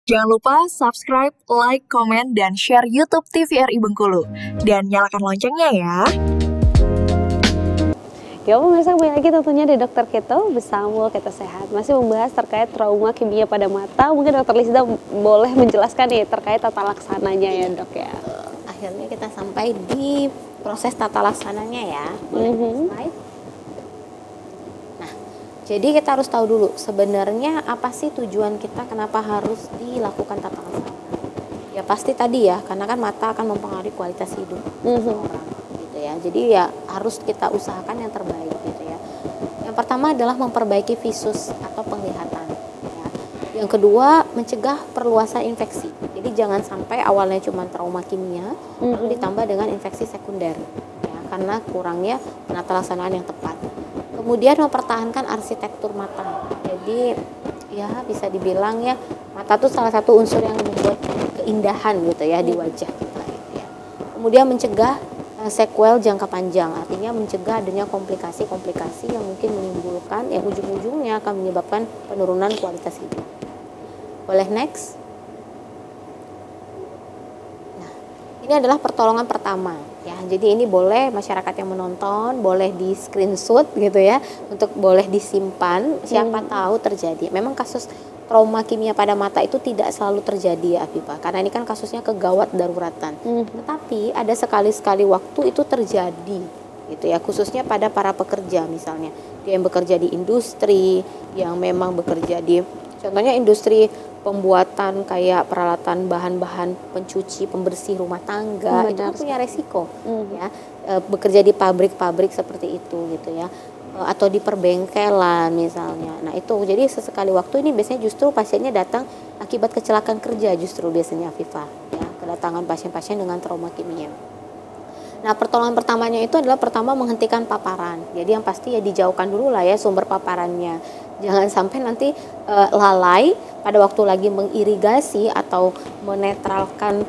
Jangan lupa subscribe, like, komen, dan share YouTube TVRI Bengkulu. Dan nyalakan loncengnya ya. Ya pemirsa, kembali lagi tentunya di Dokter Keto bersama Keto Sehat. Masih membahas terkait trauma kimia pada mata. Mungkin Dokter Lisda boleh menjelaskan nih terkait tata laksananya ya dok ya. Akhirnya kita sampai di proses tata laksananya ya. Slide. Nah, jadi kita harus tahu dulu sebenarnya apa sih tujuan kita, kenapa harus dilakukan tata laksana. Ya pasti tadi ya, karena kan mata akan mempengaruhi kualitas hidup seseorang. Ya, jadi ya harus kita usahakan yang terbaik gitu ya. Yang pertama adalah memperbaiki visus atau penglihatan ya. Yang kedua, mencegah perluasan infeksi. Jadi jangan sampai awalnya cuma trauma kimia lalu ditambah dengan infeksi sekunder ya, karena kurangnya penata laksanaan yang tepat. Kemudian mempertahankan arsitektur mata. Jadi ya bisa dibilang ya, mata itu salah satu unsur yang membuat keindahan gitu ya di wajah kita gitu ya. Kemudian mencegah sequel jangka panjang, artinya mencegah adanya komplikasi-komplikasi yang mungkin menimbulkan, yang ujung-ujungnya akan menyebabkan penurunan kualitas hidup. Boleh next? Nah, ini adalah pertolongan pertama ya. Jadi ini boleh masyarakat yang menonton, boleh di screenshot gitu ya, untuk boleh disimpan. Siapa tahu terjadi. Memang kasus trauma kimia pada mata itu tidak selalu terjadi ya Afifah, karena ini kan kasusnya kegawat daruratan. Tetapi ada sekali-sekali waktu itu terjadi gitu ya, khususnya pada para pekerja misalnya. Dia yang bekerja di industri, yang memang bekerja di contohnya industri pembuatan kayak peralatan bahan-bahan pencuci, pembersih rumah tangga, itu kan punya resiko ya. Bekerja di pabrik-pabrik seperti itu gitu ya. Atau di perbengkelan misalnya. Nah itu jadi sesekali waktu ini biasanya justru pasiennya datang akibat kecelakaan kerja justru biasanya Afifah ya, kedatangan pasien-pasien dengan trauma kimia. Nah pertolongan pertamanya itu adalah pertama menghentikan paparan. Jadi yang pasti ya dijauhkan dulu lah ya sumber paparannya. Jangan sampai nanti lalai pada waktu lagi mengirigasi atau menetralkan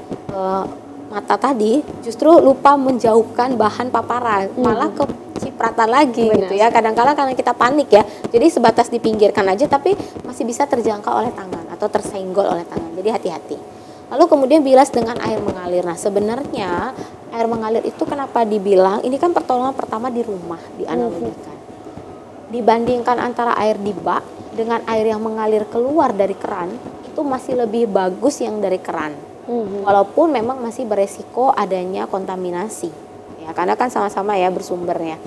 mata tadi, justru lupa menjauhkan bahan paparan, malah ke cipratan lagi gitu ya. Kadang-kala karena kita panik ya, jadi sebatas dipinggirkan aja tapi masih bisa terjangkau oleh tangan atau tersenggol oleh tangan. Jadi hati-hati. Lalu kemudian bilas dengan air mengalir. Nah sebenarnya air mengalir itu kenapa dibilang ini kan pertolongan pertama di rumah, dianalogikan. Dibandingkan antara air di bak dengan air yang mengalir keluar dari keran, itu masih lebih bagus yang dari keran. Walaupun memang masih beresiko adanya kontaminasi ya, karena kan sama-sama ya bersumbernya.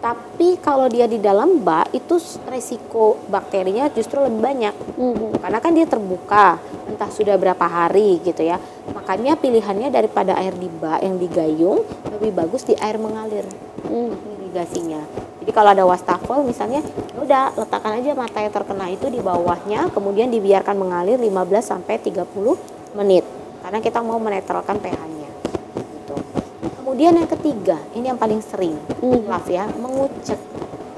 Tapi kalau dia di dalam bak itu resiko bakterinya justru lebih banyak karena kan dia terbuka entah sudah berapa hari gitu ya. Makanya pilihannya daripada air di bak yang digayung, lebih bagus di air mengalir irigasinya. Jadi kalau ada wastafel misalnya, udah letakkan aja mata yang terkena itu di bawahnya, kemudian dibiarkan mengalir 15 sampai 30 menit karena kita mau menetralkan pH-nya gitu. Kemudian yang ketiga, ini yang paling sering maaf ya, mengucek.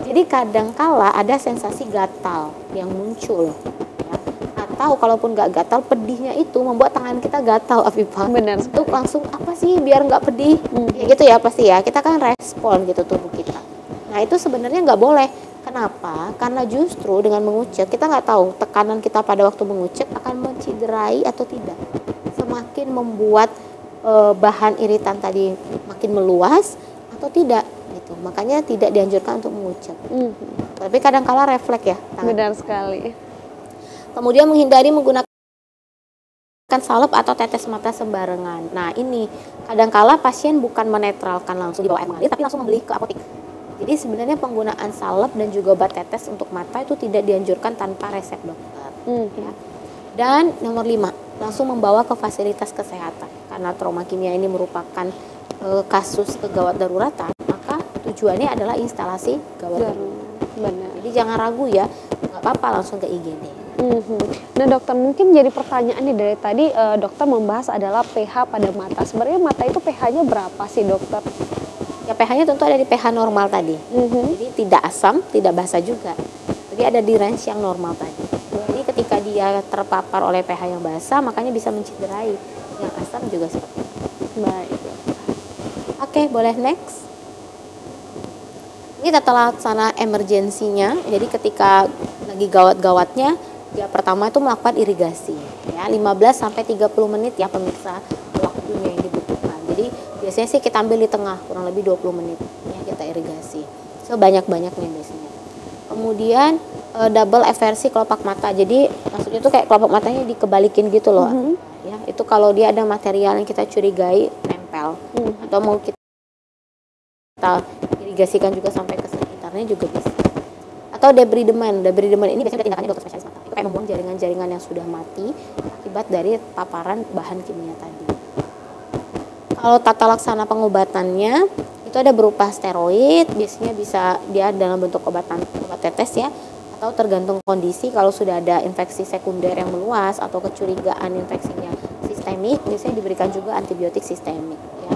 Jadi kadang-kala ada sensasi gatal yang muncul ya. Atau kalaupun nggak gatal, pedihnya itu membuat tangan kita gatal Afifah. Benar. Itu langsung apa sih biar nggak pedih ya gitu ya pasti ya, kita kan respon gitu tubuh kita. Nah itu sebenarnya nggak boleh. Kenapa? Karena justru dengan mengucek kita nggak tahu tekanan kita pada waktu mengucek akan menciderai atau tidak. Semakin membuat bahan iritan tadi makin meluas atau tidak gitu. Makanya tidak dianjurkan untuk mengucek. Tapi kadang-kala refleks ya. Benar sekali. Kemudian menghindari menggunakan salep atau tetes mata sembarangan. Nah ini kadang-kala pasien bukan menetralkan langsung di bawah air mengalir, tapi langsung membeli ke apotek. Jadi sebenarnya penggunaan salep dan juga obat tetes untuk mata itu tidak dianjurkan tanpa resep dokter. Ya. Dan nomor 5, langsung membawa ke fasilitas kesehatan. Karena trauma kimia ini merupakan kasus kegawat daruratan, maka tujuannya adalah instalasi gawat darurat. Benar. Jadi jangan ragu ya, nggak apa-apa langsung ke IGD. Nah dokter, mungkin jadi pertanyaan nih dari tadi dokter membahas adalah pH pada mata. Sebenarnya mata itu pH-nya berapa sih dokter? Ya pH-nya tentu ada di pH normal tadi. Jadi tidak asam, tidak basa juga. Jadi ada di range yang normal tadi. Jadi ketika dia terpapar oleh pH yang basa, makanya bisa menciderai. Yang asam juga seperti itu. Baik. Oke, boleh next. Ini tata laksana emergensinya. Jadi ketika lagi gawat-gawatnya, ya pertama itu melakukan irigasi. ya 15 sampai 30 menit ya pemirsa waktunya yang dibutuhkan. Jadi biasanya sih kita ambil di tengah kurang lebih 20 menit ya kita irigasi sebanyak-banyaknya biasanya. Kemudian double eversi kelopak mata. Jadi maksudnya tuh kayak kelopak matanya dikebalikin gitu loh. Ya, itu kalau dia ada material yang kita curigai nempel atau mau kita irigasikan juga sampai ke sekitarnya juga bisa. Atau debridement. Debridement ini biasanya tindakannya dokter spesialis mata. Itu kayak membuang jaringan-jaringan yang sudah mati akibat dari paparan bahan kimia tadi. Kalau tata laksana pengobatannya itu ada berupa steroid, biasanya bisa dia dalam bentuk obat tetes ya, atau tergantung kondisi. Kalau sudah ada infeksi sekunder yang meluas atau kecurigaan infeksinya sistemik, biasanya diberikan juga antibiotik sistemik ya,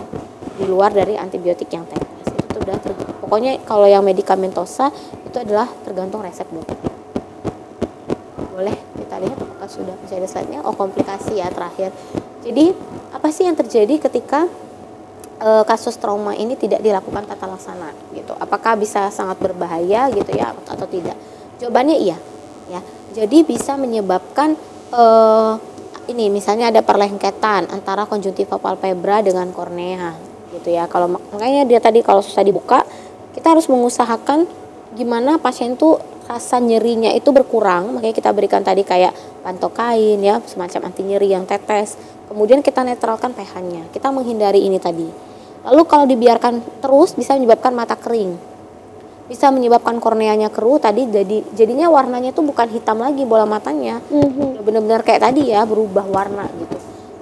di luar dari antibiotik yang tetes. Itu udah pokoknya kalau yang medikamentosa itu adalah tergantung resep dokter. Boleh kita lihat apakah sudah bisa ada slide-nya. Oh, komplikasi ya terakhir. Jadi apa sih yang terjadi ketika kasus trauma ini tidak dilakukan tata laksana gitu? Apakah bisa sangat berbahaya gitu ya atau tidak? Jawabannya iya ya. Jadi bisa menyebabkan ini misalnya ada perlengketan antara konjungtiva palpebra dengan kornea gitu ya. Kalau makanya dia tadi kalau susah dibuka, kita harus mengusahakan gimana pasien tuh rasa nyerinya itu berkurang. Makanya kita berikan tadi kayak pantokain ya, semacam anti nyeri yang tetes. Kemudian kita netralkan pH-nya. Kita menghindari ini tadi. Lalu kalau dibiarkan terus bisa menyebabkan mata kering. Bisa menyebabkan korneanya keruh tadi, jadinya warnanya tuh bukan hitam lagi bola matanya. Benar-benar kayak tadi ya, berubah warna gitu.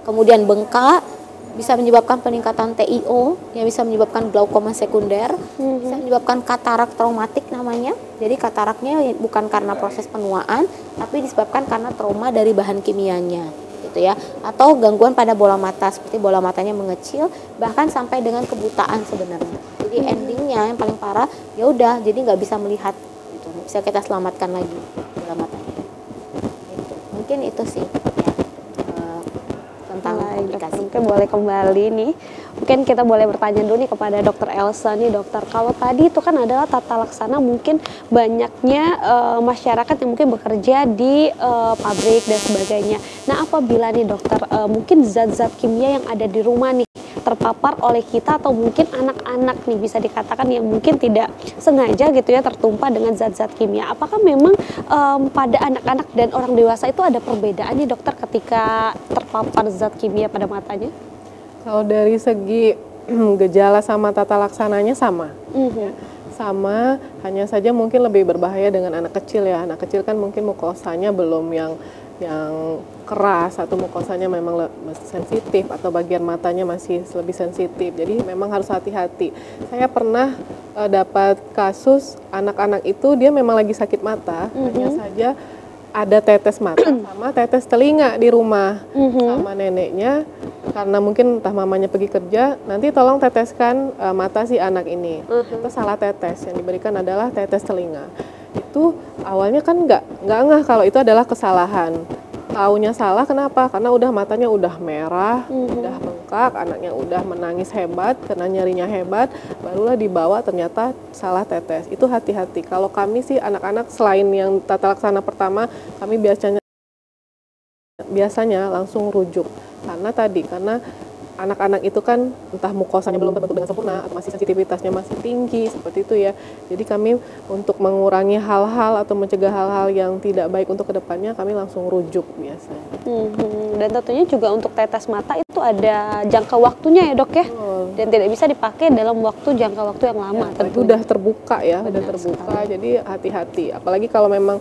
Kemudian bengkak, bisa menyebabkan peningkatan TIO yang bisa menyebabkan glaukoma sekunder, bisa menyebabkan katarak traumatik namanya. Jadi kataraknya bukan karena proses penuaan, tapi disebabkan karena trauma dari bahan kimianya, gitu ya. Atau gangguan pada bola mata seperti bola matanya mengecil, bahkan sampai dengan kebutaan sebenarnya. Jadi endingnya yang paling parah, ya udah, jadi nggak bisa melihat, gitu. Bisa kita selamatkan lagi bola matanya. Gitu. Mungkin itu sih. Dokter, mungkin boleh kembali nih, mungkin kita boleh bertanya dulu nih kepada dokter Elsa nih dokter, kalau tadi itu kan adalah tata laksana mungkin banyaknya masyarakat yang mungkin bekerja di pabrik dan sebagainya. Nah apabila nih dokter mungkin zat-zat kimia yang ada di rumah nih terpapar oleh kita atau mungkin anak-anak nih bisa dikatakan yang mungkin tidak sengaja gitu ya tertumpah dengan zat-zat kimia, apakah memang pada anak-anak dan orang dewasa itu ada perbedaan nih dokter ketika terpapar zat kimia pada matanya? Kalau dari segi gejala sama tata laksananya sama, ya. Sama, hanya saja mungkin lebih berbahaya dengan anak kecil ya. Anak kecil kan mungkin mukosanya belum yang keras atau mukosanya memang sensitif atau bagian matanya masih lebih sensitif. Jadi memang harus hati-hati. Saya pernah dapat kasus anak-anak itu dia memang lagi sakit mata, hanya saja ada tetes mata sama tetes telinga di rumah sama neneknya, karena mungkin entah mamanya pergi kerja, nanti tolong teteskan mata si anak ini. Itu salah tetes, yang diberikan adalah tetes telinga. Itu awalnya kan nggak ngeh kalau itu adalah kesalahan. Taunya salah kenapa? Karena udah matanya udah merah, udah bengkak, anaknya udah menangis hebat, karena nyerinya hebat, barulah dibawa ternyata salah tetes. Itu hati-hati. Kalau kami sih anak-anak selain yang tata laksana pertama, kami biasanya langsung rujuk. Karena anak-anak itu kan entah mukosanya belum terbentuk dengan sempurna atau masih sensitivitasnya masih tinggi seperti itu ya. Jadi kami untuk mengurangi hal-hal atau mencegah hal-hal yang tidak baik untuk kedepannya, kami langsung rujuk biasanya. Dan tentunya juga untuk tetes mata itu ada jangka waktunya ya dok ya, dan tidak bisa dipakai dalam jangka waktu yang lama. Ya, itu udah terbuka ya, udah terbuka. Jadi hati-hati. Apalagi kalau memang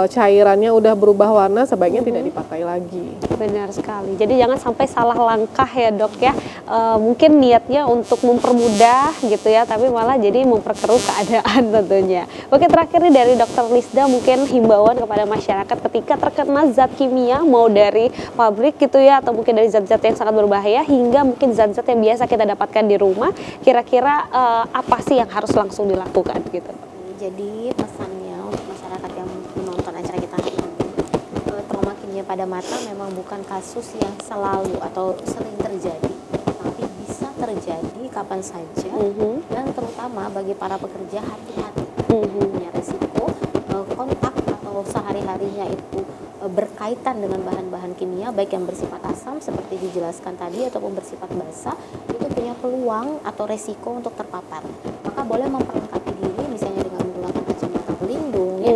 cairannya udah berubah warna, sebaiknya tidak dipakai lagi. Benar sekali. Jadi jangan sampai salah langkah ya dok ya. Mungkin niatnya untuk mempermudah gitu ya, tapi malah jadi memperkeruh keadaan tentunya. Oke, terakhir nih dari dokter Lisda, mungkin himbauan kepada masyarakat ketika terkena zat kimia, mau dari pabrik gitu ya, atau mungkin dari zat-zat yang sangat berbahaya hingga mungkin zat-zat yang biasa kita dapatkan di rumah. Kira-kira apa sih yang harus langsung dilakukan gitu? Jadi pesannya untuk masyarakat yang menonton acara kita hari ini, trauma kimia pada mata memang bukan kasus yang selalu atau sering terjadi, tapi bisa terjadi kapan saja, dan terutama bagi para pekerja hati-hati punya resiko kontak atau sehari-harinya itu berkaitan dengan bahan-bahan kimia baik yang bersifat asam seperti dijelaskan tadi ataupun bersifat basa, itu punya peluang atau resiko untuk terpapar. Maka boleh memperlengkapi diri misalnya dengan menggunakan kacamata pelindung ya,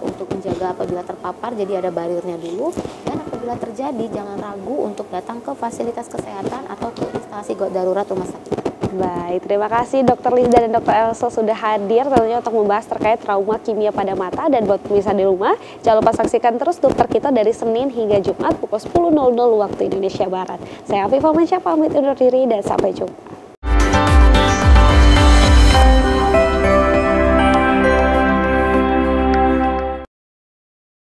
untuk menjaga apabila terpapar, jadi ada barirnya dulu, dan apabila terjadi jangan ragu untuk datang ke fasilitas kesehatan atau ke instalasi darurat rumah sakit. Baik, terima kasih Dr. Lizda dan Dr. Elsa sudah hadir tentunya untuk membahas terkait trauma kimia pada mata. Dan buat pemirsa di rumah, jangan lupa saksikan terus dokter kita dari Senin hingga Jumat pukul 10.00 waktu Indonesia Barat. Saya Afifah Mansyah pamit undur diri dan sampai jumpa.